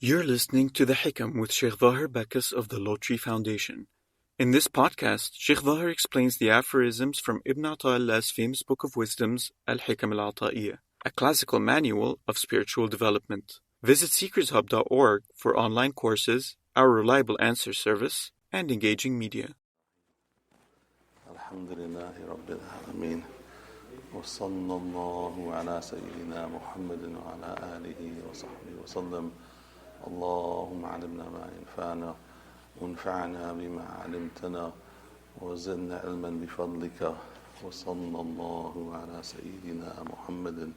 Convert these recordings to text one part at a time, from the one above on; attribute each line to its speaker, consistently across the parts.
Speaker 1: You're listening to The Hikam with Shaykh Zahir Bacchus of the Lotri Foundation. In this podcast, Shaykh Zahir explains the aphorisms from Ibn Ata'illah's famous book of wisdoms, Al-Hikam Al-Ata'iyah, a classical manual of spiritual development. Visit seekershub.org for online courses, our reliable answer service, and engaging media.
Speaker 2: Alhamdulillahi Rabbil Alameen. وصلى الله على سيدنا محمد وعلى آله وصحبه وسلم. اللهم علمنا ما ينفعنا وانفعنا بما علمتنا وزدنا علما بفضلك. وصلى الله على سيدنا محمد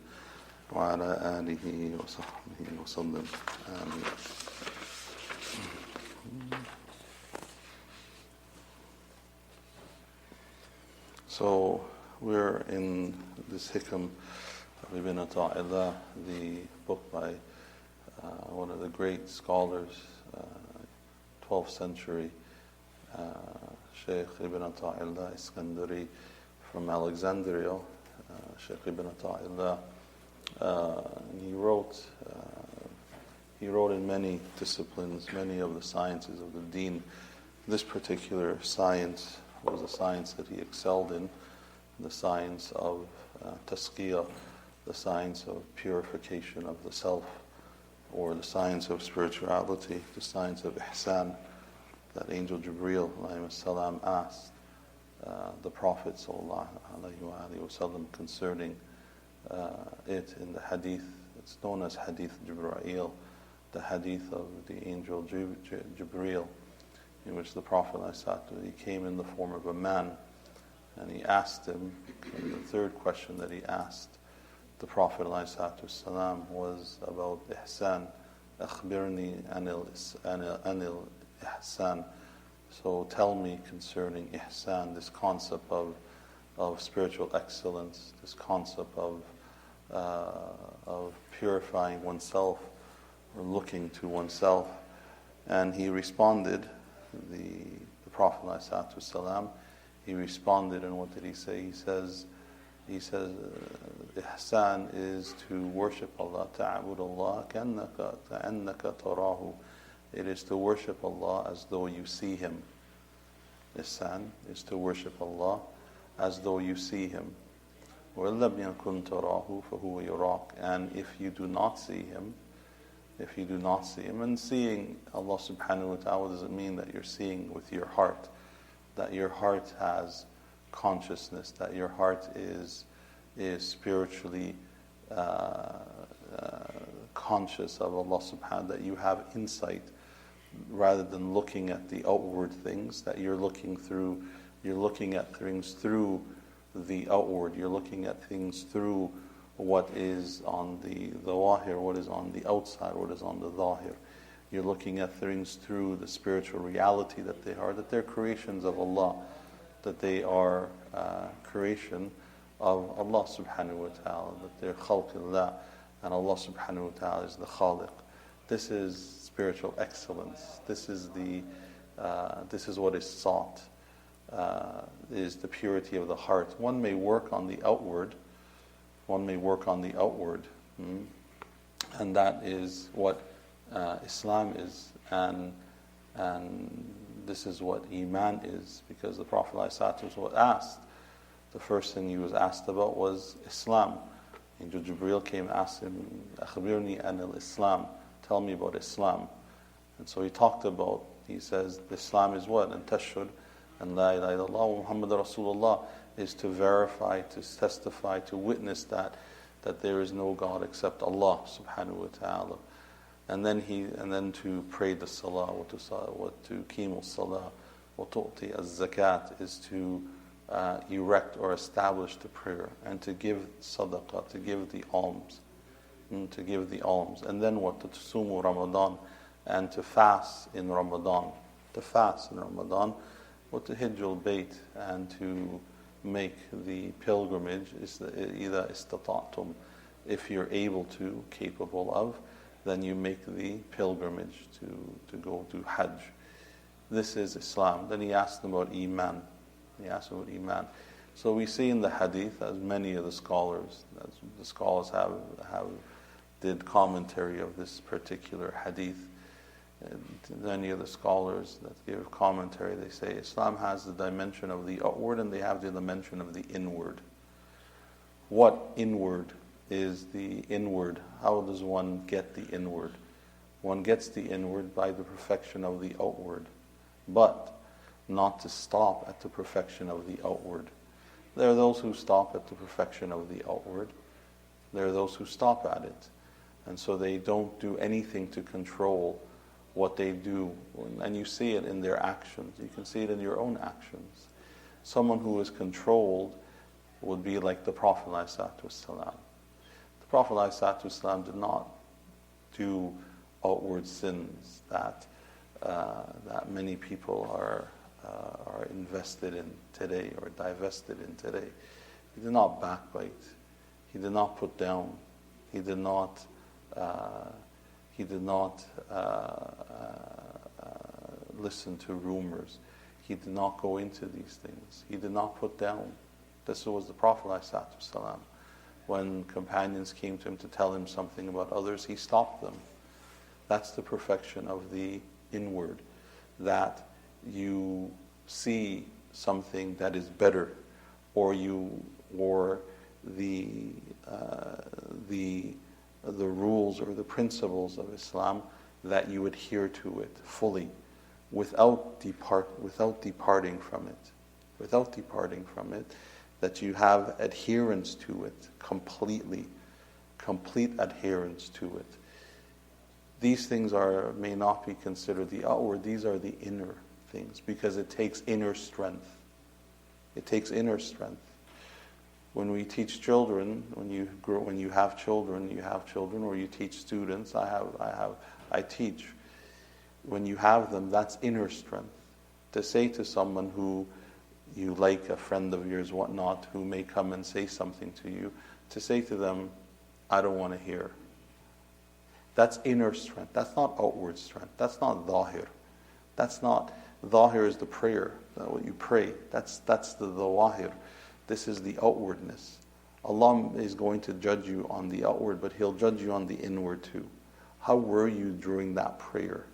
Speaker 2: وعلى آله وصحبه وسلم. آمين. So we're in this Hikam of Ibn Ata'illah, the book by one of the great scholars, 12th century, Shaykh Ibn Ata'illah Iskandari from Alexandria. Shaykh Ibn Ata'illah, he wrote in many disciplines, many of the sciences of the deen. This particular science was a science that he excelled in, the science of tazkiyah, the science of purification of the self, or the science of spirituality, the science of ihsan, that Angel Jibreel salam asked the Prophet ﷺ concerning it in the hadith. It's known as Hadith Jibreel, the hadith of the Angel Jibreel, in which the Prophet he came in the form of a man, and he asked him, and the third question that he asked the Prophet ﷺ was about ihsan. Akhbirni anil ihsan. So tell me concerning ihsan, this concept of spiritual excellence, this concept of purifying oneself or looking to oneself. And he responded, the Prophet ﷺ, he responded, and what did he say? He says, ihsan is to worship Allah, ta'abud Allah ka'annaka tarahu. It is to worship Allah as though you see Him. Ihsan is to worship Allah as though you see Him. وَإِن لَمْ يَكُنْ تَرَاهُ فَهُوَ يَرَاكَ. And if you do not see Him, and seeing Allah subhanahu wa ta'ala, what does it mean? That you're seeing with your heart, that your heart has consciousness, that your heart is spiritually conscious of Allah subhanahu, that you have insight rather than looking at the outward things, that you're looking at things through the outward, you're looking at things through what is on the zahir, what is on the outside, what is on the zahir. You're looking at things through the spiritual reality that they're creations of Allah, that they are creation of Allah subhanahu wa ta'ala, that they're khalqillah, and Allah subhanahu wa ta'ala is the khaliq. This is spiritual excellence. This is what is sought, is the purity of the heart. One may work on the outward, and that is what Islam is, and this is what Iman is, because the Prophet ﷺ was asked, the first thing he was asked about was Islam. Angel Jibreel came and asked him, Akhbirni anil Islam, tell me about Islam. And so he says, Islam is what? And tashhud, and la ilaha illallah Muhammad Rasulullah, is to verify, to testify, to witness that there is no God except Allah subhanahu wa ta'ala. And then to pray the salah, what to qīmu salah, wa tu'ti az-zakat, is to erect or establish the prayer, and to give sadaqah, to give the alms, and then what? To sumu Ramadan, and to fast in Ramadan, what to hijjul bayt, and to make the pilgrimage, إِذَا إِسْتَطَعْتُمْ, if you're capable of, then you make the pilgrimage to go to Hajj. This is Islam. Then he asked them about Iman. So we see in the hadith, as many of the scholars have did commentary of this particular hadith, Many of the scholars that give commentary, they say Islam has the dimension of the outward and they have the dimension of the inward. What inward is the inward? How does one get the inward? One gets the inward by the perfection of the outward, but not to stop at the perfection of the outward. There are those who stop at the perfection of the outward. There are those who stop at it. And so they don't do anything to control what they do. And you see it in their actions. You can see it in your own actions. Someone who is controlled would be like the Prophet ﷺ. The Prophet ﷺ did not do outward sins that many people are invested in today or divested in today. He did not backbite. He did not put down. He did not listen to rumors. He did not go into these things. He did not put down. This was the Prophet ﷺ. When companions came to him to tell him something about others, he stopped them. That's the perfection of the inward, that you see something that is better, or the rules or the principles of Islam, that you adhere to it fully, without departing from it, that you have adherence to it completely, complete adherence to it. These things may not be considered the outward. These are the inner things, because it takes inner strength. It takes inner strength. When we teach children, when you have children, or you teach students. I teach. When you have them, that's inner strength. To say to someone who you like, a friend of yours, whatnot, who may come and say something to you, to say to them, I don't want to hear. That's inner strength. That's not outward strength. That's not Zahir. Zahir is the prayer, what you pray. That's the Zawahir. This is the outwardness. Allah is going to judge you on the outward, but He'll judge you on the inward too. How were you during that prayer?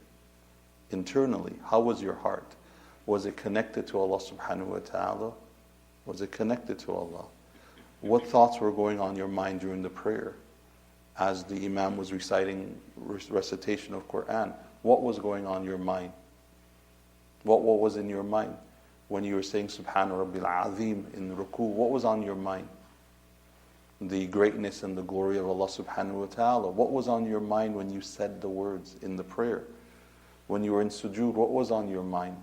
Speaker 2: Internally, how was your heart? Was it connected to Allah subhanahu wa ta'ala? Was it connected to Allah? What thoughts were going on your mind during the prayer? As the Imam was reciting recitation of Quran, what was going on in your mind? What was in your mind? When you were saying Subhana Rabbil Azim in Ruku, what was on your mind? The greatness and the glory of Allah subhanahu wa ta'ala. What was on your mind when you said the words in the prayer? When you were in sujood, what was on your mind?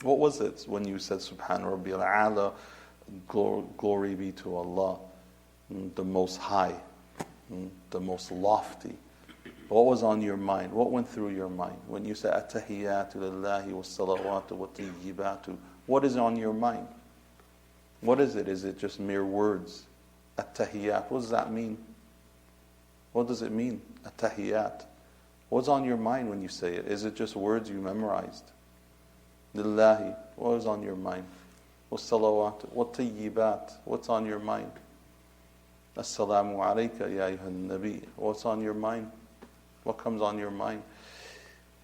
Speaker 2: What was it when you said Subhana Rabbil A'la, glory be to Allah, the Most High, the Most Lofty? What was on your mind? What went through your mind? When you say At-Tahiyyatu lillahi was-salawatu wa-tayyibatu, what is on your mind? What is it? Is it just mere words? At-Tahiyyat, what does that mean? What does it mean? At-Tahiyyat. What's on your mind when you say it? Is it just words you memorized? Lillahi, what is on your mind? Was-salawatu wa-tayyibat, what's on your mind? Assalamu alayka ya ayyuhan nabi, what's on your mind? What comes on your mind?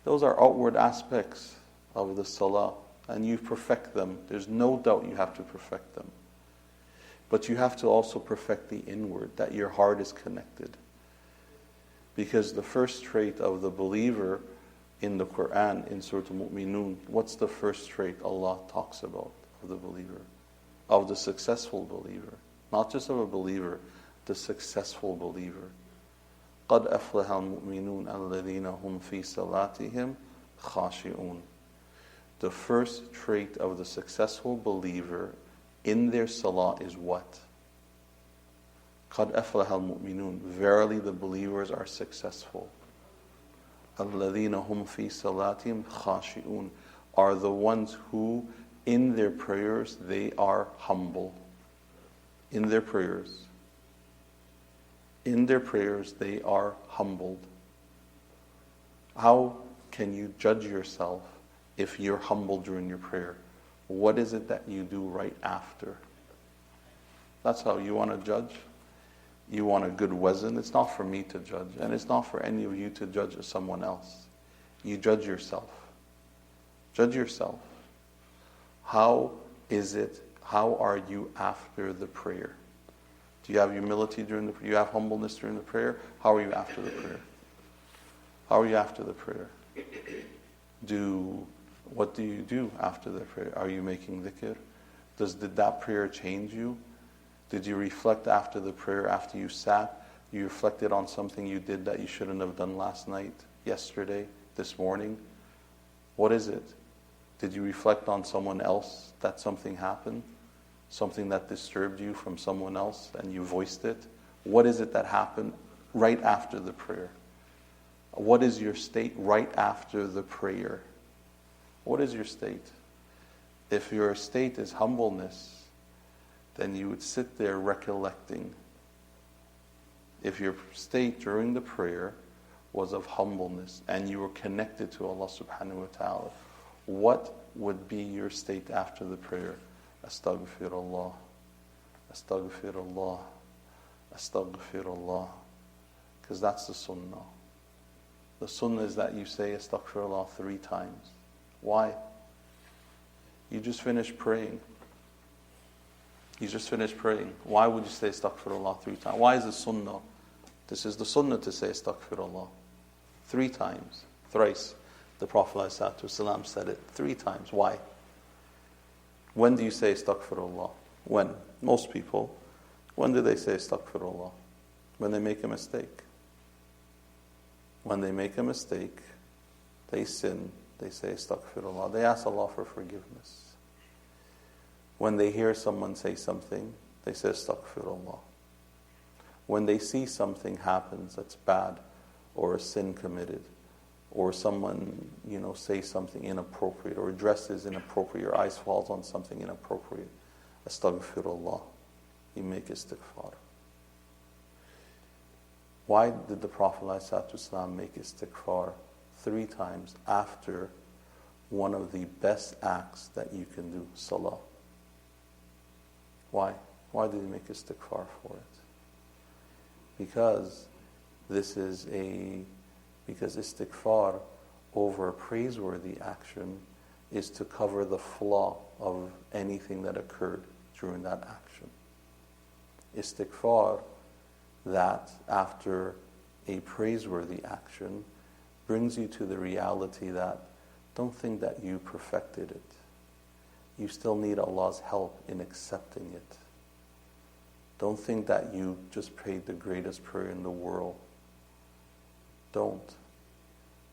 Speaker 2: Those are outward aspects of the salah, and you perfect them. There's no doubt you have to perfect them. But you have to also perfect the inward, that your heart is connected. Because the first trait of the believer in the Quran, in Surah Al-Mu'minun, what's the first trait Allah talks about of the believer? Of the successful believer. Not just of a believer, the successful believer. قَدْ أَفْلَحَ الْمُؤْمِنُونَ الَّذِينَ هُمْ فِي صَلَاتِهِمْ خَاشِعُونَ. The first trait of the successful believer in their salah is what? قَدْ أَفْلَحَ الْمُؤْمِنُونَ. Verily the believers are successful. الَّذِينَ هُمْ فِي صَلَاتِهِمْ خَاشِعُونَ are the ones who, in their prayers, they are humble. In their prayers, they are humbled. How can you judge yourself if you're humble during your prayer? What is it that you do right after? That's how you want to judge. You want a good wazn. It's not for me to judge, and it's not for any of you to judge someone else. You judge yourself. Judge yourself. How are you after the prayer? Do you have humility during the prayer? Do you have humbleness during the prayer? How are you after the prayer? How are you after the prayer? What do you do after the prayer? Are you making dhikr? Did that prayer change you? Did you reflect after the prayer, after you sat? You reflected on something you did that you shouldn't have done last night, yesterday, this morning? What is it? Did you reflect on someone else that something happened? Something that disturbed you from someone else and you voiced it? What is it that happened right after the prayer? What is your state right after the prayer? What is your state? If your state is humbleness, then you would sit there recollecting. If your state during the prayer was of humbleness and you were connected to Allah subhanahu wa ta'ala, what would be your state after the prayer? Astaghfirullah, astaghfirullah, astaghfirullah. Because that's the sunnah. The sunnah is that you say astaghfirullah 3 times. Why? You just finished praying. You just finished praying. Why would you say astaghfirullah 3 times? Why is it sunnah? This is the sunnah to say astaghfirullah 3 times, thrice. The Prophet ﷺ said it 3 times. Why? When do you say astaghfirullah? When? Most people, when do they say astaghfirullah? When they make a mistake. When they make a mistake, they sin, they say astaghfirullah. They ask Allah for forgiveness. When they hear someone say something, they say astaghfirullah. When they see something happens that's bad, or a sin committed, or someone, say something inappropriate, or dresses inappropriate, your eyes falls on something inappropriate, astaghfirullah. You make istighfar. Why did the Prophet ﷺ make istighfar 3 times after one of the best acts that you can do, salah? Why? Why did he make istighfar for it? Because istighfar over a praiseworthy action is to cover the flaw of anything that occurred during that action. Istighfar, that after a praiseworthy action, brings you to the reality that don't think that you perfected it. You still need Allah's help in accepting it. Don't think that you just prayed the greatest prayer in the world. Don't.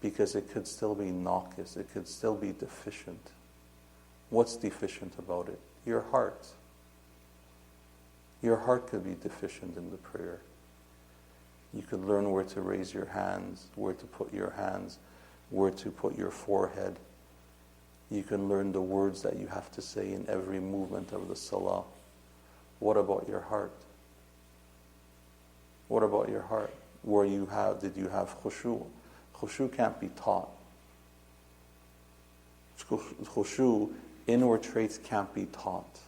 Speaker 2: Because it could still be naqis, it could still be deficient. What's deficient about it? Your heart. Your heart could be deficient in the prayer. You could learn where to raise your hands, where to put your hands, where to put your forehead. You can learn the words that you have to say in every movement of the salah. What about your heart? What about your heart? Did you have khushu'? Khushu' can't be taught. Khushu', inward traits can't be taught.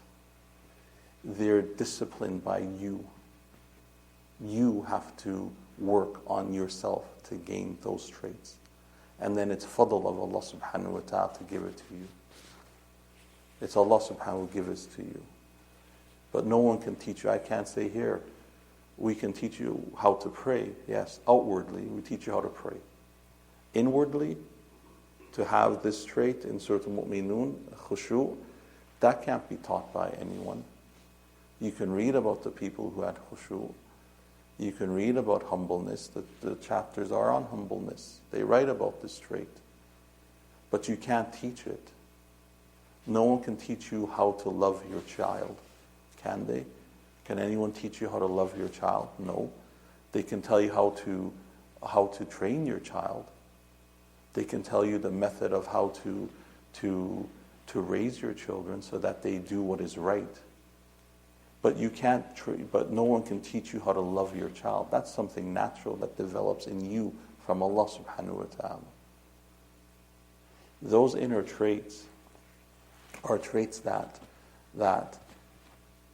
Speaker 2: They're disciplined by you. You have to work on yourself to gain those traits. And then it's fadl of Allah subhanahu wa ta'ala to give it to you. It's Allah subhanahu wa ta'ala who gives it to you. But no one can teach you. I can't say here, we can teach you how to pray. Yes, outwardly, we teach you how to pray. Inwardly, to have this trait in Surah Al-Mu'minun, khushu', that can't be taught by anyone. You can read about the people who had khushu'. You can read about humbleness. The chapters are on humbleness. They write about this trait. But you can't teach it. No one can teach you how to love your child. Can they? Can anyone teach you how to love your child? No. They can tell you how to train your child. They can tell you the method of how to raise your children so that they do what is right. But but no one can teach you how to love your child. That's something natural that develops in you from Allah subhanahu wa ta'ala. Those inner traits are traits that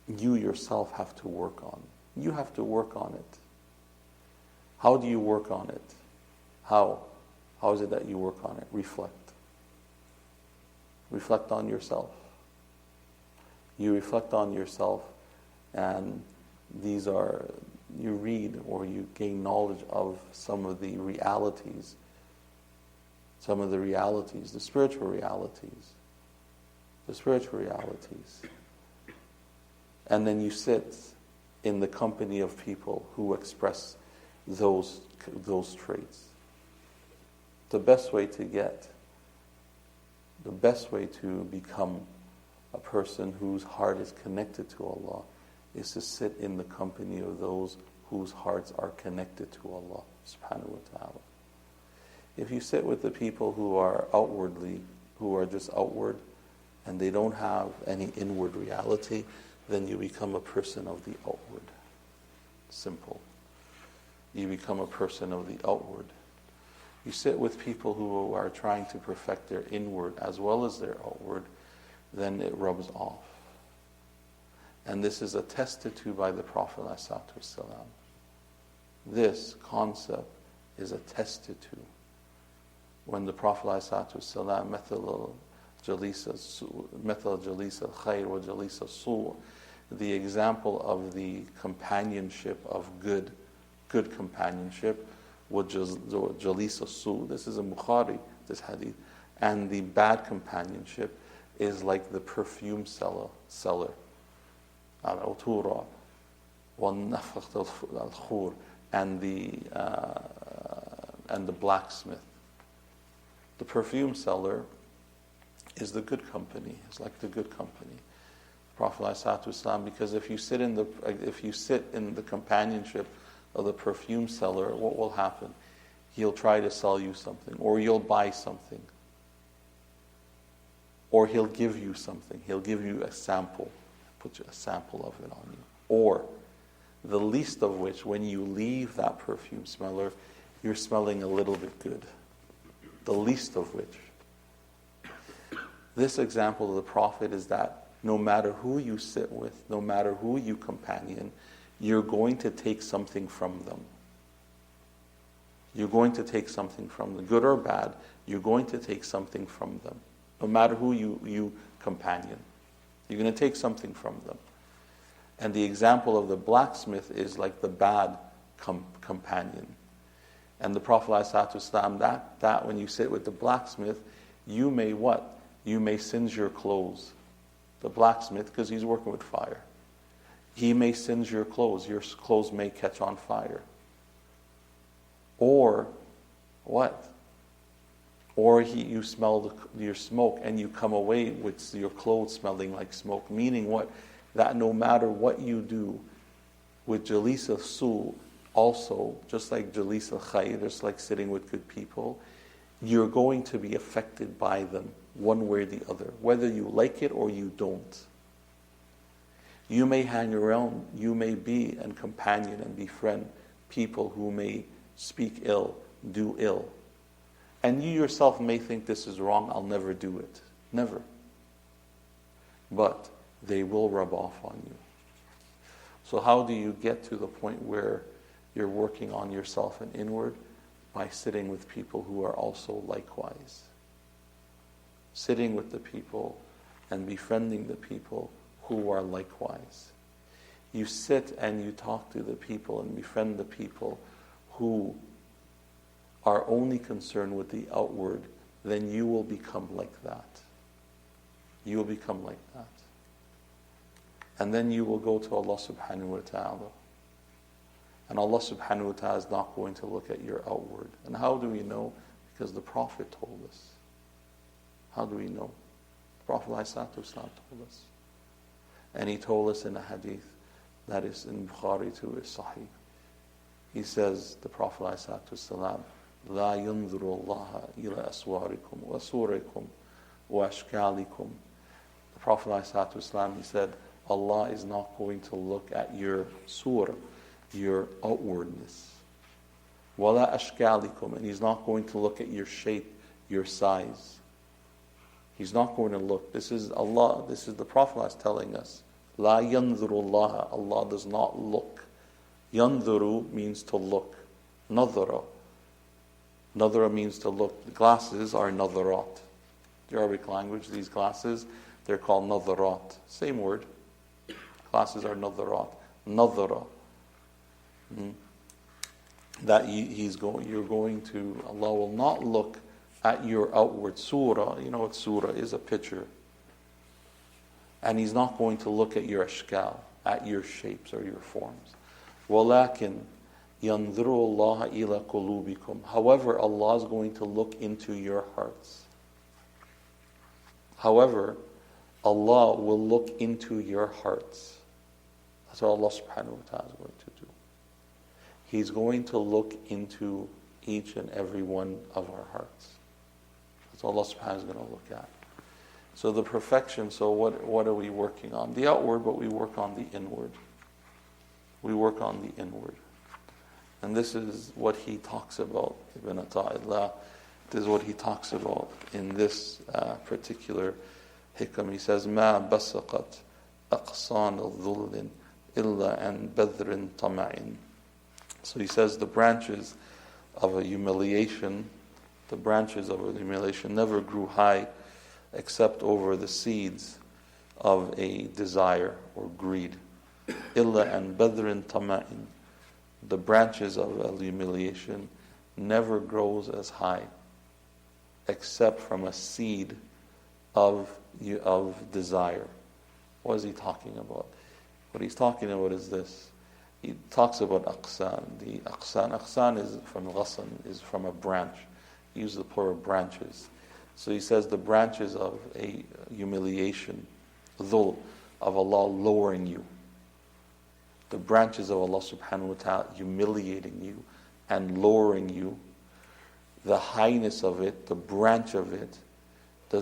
Speaker 2: you yourself have to work on. You have to work on it. How do you work on it? How? How is it that you work on it? Reflect. Reflect on yourself. You reflect on yourself, and you read or you gain knowledge of some of the realities, the spiritual realities. And then you sit in the company of people who express those traits. The best way to become a person whose heart is connected to Allah is to sit in the company of those whose hearts are connected to Allah subhanahu wa ta'ala. If you sit with the people who are just outward, and they don't have any inward reality, then you become a person of the outward. Simple. You become a person of the outward. You sit with people who are trying to perfect their inward as well as their outward, then it rubs off. And this is attested to by the Prophet ﷺ. This concept is attested to when the Prophet ﷺ مثل جليس الخير وجليس السوء, the example of the companionship of good companionship, وجليس السوء, this is in Bukhari, this hadith, and the bad companionship is like the perfume seller, al-utura, wal-nafakht al-khur, and the blacksmith. The perfume seller is the good company. It's like the good company. Prophet ﷺ, because if you sit in the companionship of the perfume seller, what will happen? He'll try to sell you something, or you'll buy something, or he'll give you something. He'll give you a sample, put a sample of it on you. Or the least of which, when you leave that perfume smeller, you're smelling a little bit good. The least of which. This example of the Prophet is that no matter who you sit with, no matter who you companion, you're going to take something from them. You're going to take something from them. Good or bad, you're going to take something from them. No matter who you companion, you're going to take something from them. And the example of the blacksmith is like the bad companion. And the Prophet ﷺ, that when you sit with the blacksmith, you may what? You may singe your clothes. The blacksmith, because he's working with fire. He may singe your clothes. Your clothes may catch on fire. Or what? Or you smell your smoke and you come away with your clothes smelling like smoke. Meaning what? That no matter what you do with Jalis al-Su, also, just like Jalis al-Khayr, just like sitting with good people, you're going to be affected by them one way or the other, whether you like it or you don't. You may hang around, you may be and companion and befriend people who may speak ill, do ill. And you yourself may think this is wrong, I'll never do it. Never. But they will rub off on you. So how do you get to the point where you're working on yourself and inward? By sitting with people who are also likewise. Sitting with the people and befriending the people who are likewise. You sit and you talk to the people and befriend the people who are only concerned with the outward, then you will become like that. You will become like that. And then you will go to Allah subhanahu wa ta'ala. And Allah subhanahu wa ta'ala is not going to look at your outward. And how do we know? Because the Prophet told us. How do we know? The Prophet ﷺ told us. And he told us in a hadith that is in Bukhari too, is Sahih. He says, the Prophet ﷺ, لا ينظر الله إلى أسواركم وصوركم وأشكالكم. The Prophet ﷺ, he said, Allah is not going to look at your surah, your outwardness. وَلَا أَشْكَالِكُمْ, and He's not going to look at your shape, your size. He's not going to look. This is Allah, this is the Prophet telling us. لَا يَنظُرُ اللَّهَ, Allah does not look. يَنظُرُ means to look. نَظَرَ. Nadara means to look. The glasses are nadarat. The Arabic language, these glasses, they're called nadarat. Same word. Glasses are nadarat. Nadara. That you're going to, Allah will not look at your outward surah. You know what surah is? A picture. And He's not going to look at your ashkal, at your shapes or your forms. وَلَكِنْ يَنْظُرُ اللَّهَ إِلَى قُلُوبِكُمْ. However, Allah is going to look into your hearts. However, Allah will look into your hearts. That's what Allah subhanahu wa ta'ala is going to do. He's going to look into each and every one of our hearts. That's what Allah subhanahu wa ta'ala is going to look at. So the perfection, so what are we working on? The outward, but we work on the inward. We work on the inward. And this is what he talks about, Ibn Ata'illah. This is what he talks about in this particular hikam. He says, مَا بَسَقَتْ أَقْصَانَ الظُّلٍ إِلَّا أَنْ بَذْرٍ طَمَعٍ. So he says the branches of a humiliation, never grew high except over the seeds of a desire or greed. إِلَّا أَنْ بَذْرٍ طَمَعٍ. The branches of a humiliation never grows as high except from a seed of desire. What is he talking about? What he's talking about is this. He talks about aqsan. The aqsan is from ghassan, is from a branch. He uses the plural branches. So he says the branches of a humiliation, dhul, of Allah lowering you. The branches of Allah subhanahu wa ta'ala humiliating you and lowering you. The highness of it, the branch of it,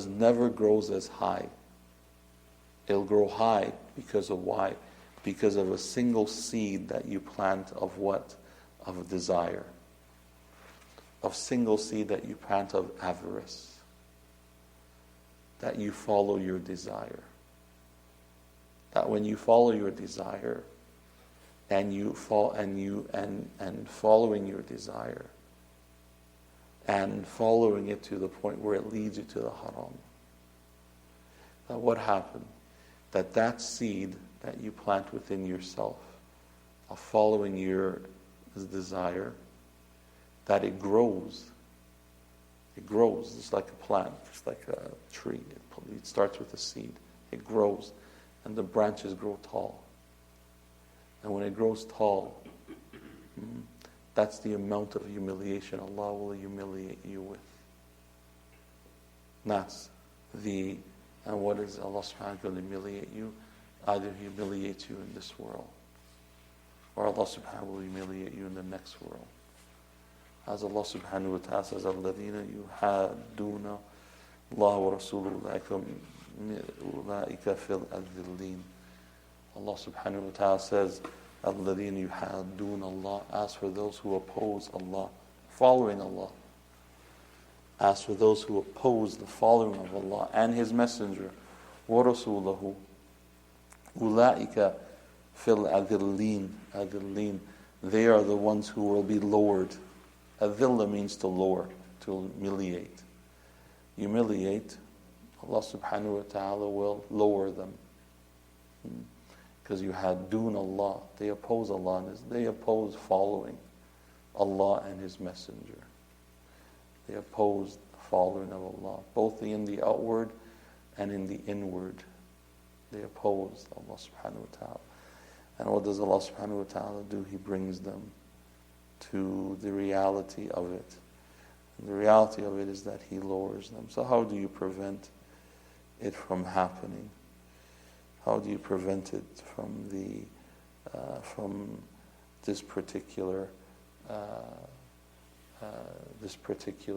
Speaker 2: never grows as high. It'll grow high because of why? Because of a single seed that you plant of what? Of a desire. Of single seed that you plant of avarice. That you follow your desire. That when you follow your desire, and following your desire, and following it to the point where it leads you to the haram. That what happened? That seed that you plant within yourself of following your desire, that it grows. It grows. It's like a plant. It's like a tree. It starts with a seed. It grows. And the branches grow tall. And when it grows tall, that's the amount of humiliation Allah will humiliate you with. And what is Allah subhanahu wa ta'ala going to humiliate you? Either He humiliates you in this world, or Allah subhanahu wa ta'ala will humiliate you in the next world. As Allah subhanahu wa ta'ala says, الَّذِينَ يُحَادُّونَ اللَّهَ وَرَسُولُهُ أُولَٰئِكَ فِي الْأَذِلِّينَ. Allah subhanahu wa ta'ala says, الَّذِينَ يُحَادُّونَ اللَّهَ. As for those who oppose Allah, following Allah. As for those who oppose the following of Allah and His Messenger, وَرَسُولَهُ أُولَٰئِكَ فِي الْأَذِلِّينَ. They are the ones who will be lowered. Adilla means to lower, to humiliate. Humiliate, Allah subhanahu wa ta'ala will lower them. Because you had dun Allah. They oppose Allah and they oppose following Allah and His Messenger. They oppose the following of Allah, both in the outward and in the inward. They oppose Allah subhanahu wa ta'ala. And what does Allah subhanahu wa ta'ala do? He brings them to the reality of it. And the reality of it is that He lowers them. So how do you prevent it from happening? How do you prevent it from this particular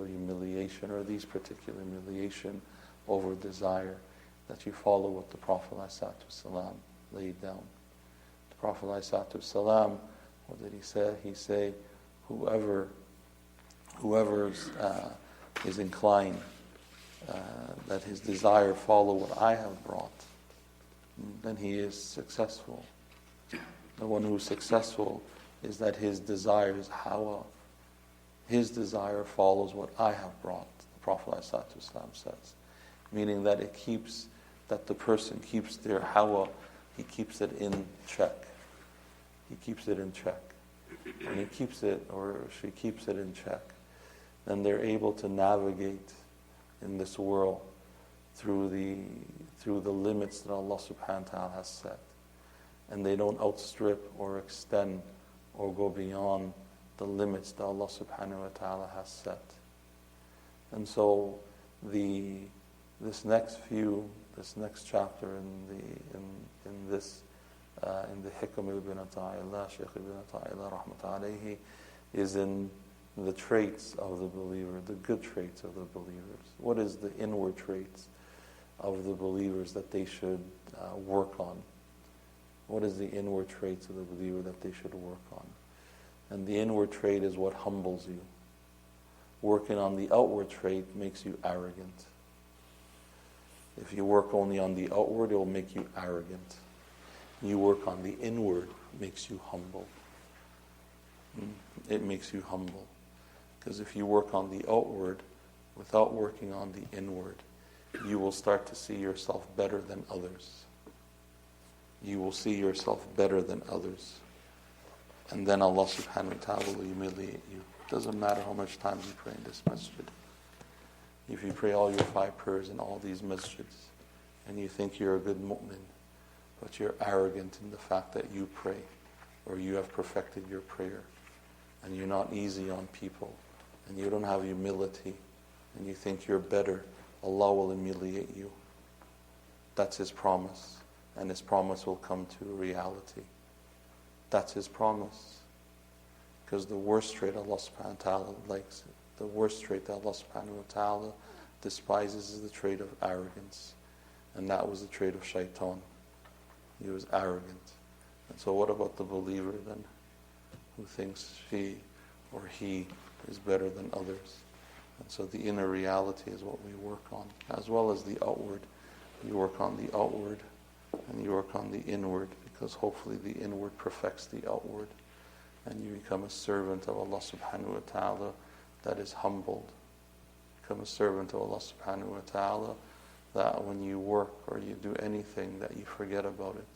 Speaker 2: humiliation, or these particular humiliation over desire? That you follow what the Prophet ﷺ laid down. The Prophet ﷺ, what did he say? He said, whoever is inclined that his desire follow what I have brought, then he is successful. The one who is successful is that his desire, his hawa, his desire follows what I have brought, the Prophet ﷺ says. Meaning that that the person keeps their hawa, he keeps it in check. He keeps it in check. When he keeps it, or she keeps it in check, then they're able to navigate in this world through the limits that Allah subhanahu wa ta'ala has set. And they don't outstrip or extend or go beyond the limits that Allah subhanahu wa ta'ala has set. And so this next chapter in the Hikam ibn Ata'illah, Shaykh ibn Ata'illah rahmat alayhi, is in the traits of the believer, the good traits of the believers. What is the inward traits of the believers that they should work on? What is the inward traits of the believer that they should work on? And the inward trait is what humbles you. Working on the outward trait makes you arrogant. If you work only on the outward, it will make you arrogant. You work on the inward, it makes you humble. It makes you humble. Because if you work on the outward without working on the inward, you will start to see yourself better than others. You will see yourself better than others. And then Allah subhanahu wa ta'ala will humiliate you. It doesn't matter how much time you pray in this masjid. If you pray all your 5 prayers in all these masjids, and you think you're a good mu'min, but you're arrogant in the fact that you pray, or you have perfected your prayer, and you're not easy on people, and you don't have humility, and you think you're better, Allah will humiliate you. That's His promise, and His promise will come to reality. That's His promise. Because the worst trait Allah subhanahu wa ta'ala likes, the worst trait that Allah subhanahu wa ta'ala despises is the trait of arrogance. And that was the trait of shaitan. He was arrogant. And so what about the believer then, who thinks she or he is better than others? And so the inner reality is what we work on, as well as the outward. You work on the outward, and you work on the inward, because hopefully the inward perfects the outward, and you become a servant of Allah subhanahu wa ta'ala that is humbled. Become a servant of Allah subhanahu wa ta'ala that when you work or you do anything that you forget about it.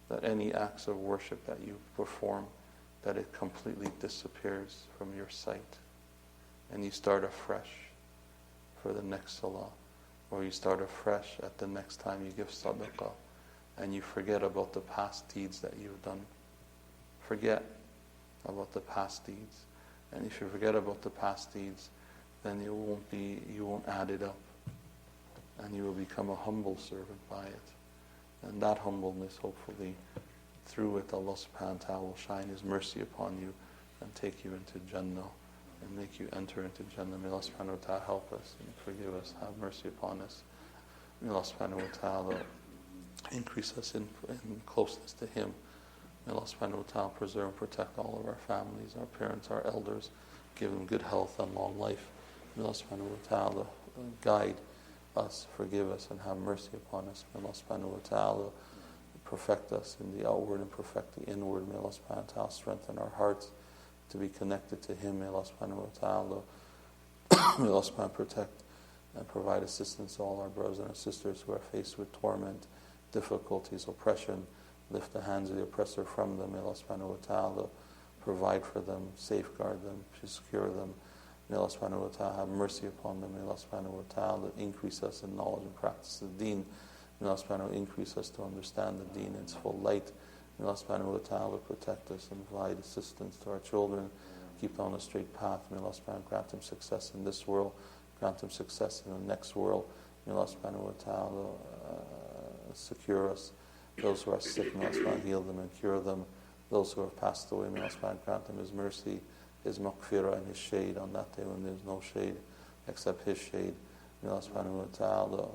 Speaker 2: That any acts of worship that you perform, that it completely disappears from your sight. And you start afresh for the next salah. Or you start afresh at the next time you give sadaqah. And you forget about the past deeds that you've done. Forget about the past deeds. And if you forget about the past deeds, then you won't add it up. And you will become a humble servant by it. And that humbleness, hopefully, through it, Allah subhanahu wa ta'ala will shine His mercy upon you and take you into Jannah and make you enter into Jannah. May Allah subhanahu wa ta'ala help us and forgive us, have mercy upon us. May Allah subhanahu wa ta'ala increase us in closeness to Him. May Allah subhanahu wa ta'ala preserve and protect all of our families, our parents, our elders, give them good health and long life. May Allah subhanahu wa ta'ala guide us, forgive us, and have mercy upon us. May Allah subhanahu wa ta'ala perfect us in the outward and perfect the inward. May Allah subhanahu wa ta'ala strengthen our hearts to be connected to Him. May Allah subhanahu wa ta'ala may Allah subhanahu wa ta'ala protect and provide assistance to all our brothers and our sisters who are faced with torment, difficulties, oppression. Lift the hands of the oppressor from them. May Allah subhanahu wa ta'ala provide for them, safeguard them, secure them. May Allah subhanahu wa ta'ala have mercy upon them. May Allah subhanahu wa ta'ala increase us in knowledge and practice of the deen. May Allah subhanahu wa ta'ala increase us to understand the deen in its full light. May Allah subhanahu wa ta'ala protect us and provide assistance to our children. Keep them on the straight path. May Allah subhanahu wa ta'ala grant them success in this world. Grant them success in the next world. May Allah subhanahu wa ta'ala secure us. Those who are sick, may Allah subhanahu wa ta'ala heal them and cure them. Those who have passed away, may Allah subhanahu wa ta'ala grant them His mercy, His maghfirah, and His shade on that day when there is no shade except His shade. May Allah subhanahu wa ta'ala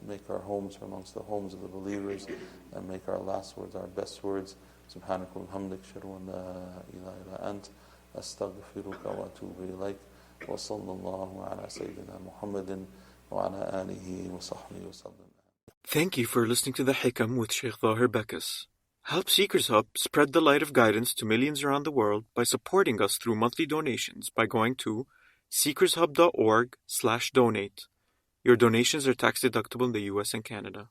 Speaker 2: make our homes amongst the homes of the believers and make our last words our best words. Subhanaka wa bihamdik, ashhadu an la ilaha illa ant, astaghfiruka wa atubu ilayk. Wa sallallahu ala sayyidina Muhammadin wa ala alihi wa sahbihi wa sallam.
Speaker 1: Thank you for listening to The Hikam with Shaykh Zahir Bacchus. Help Seekers Hub spread the light of guidance to millions around the world by supporting us through monthly donations by going to seekershub.org/donate. Your donations are tax deductible in the US and Canada.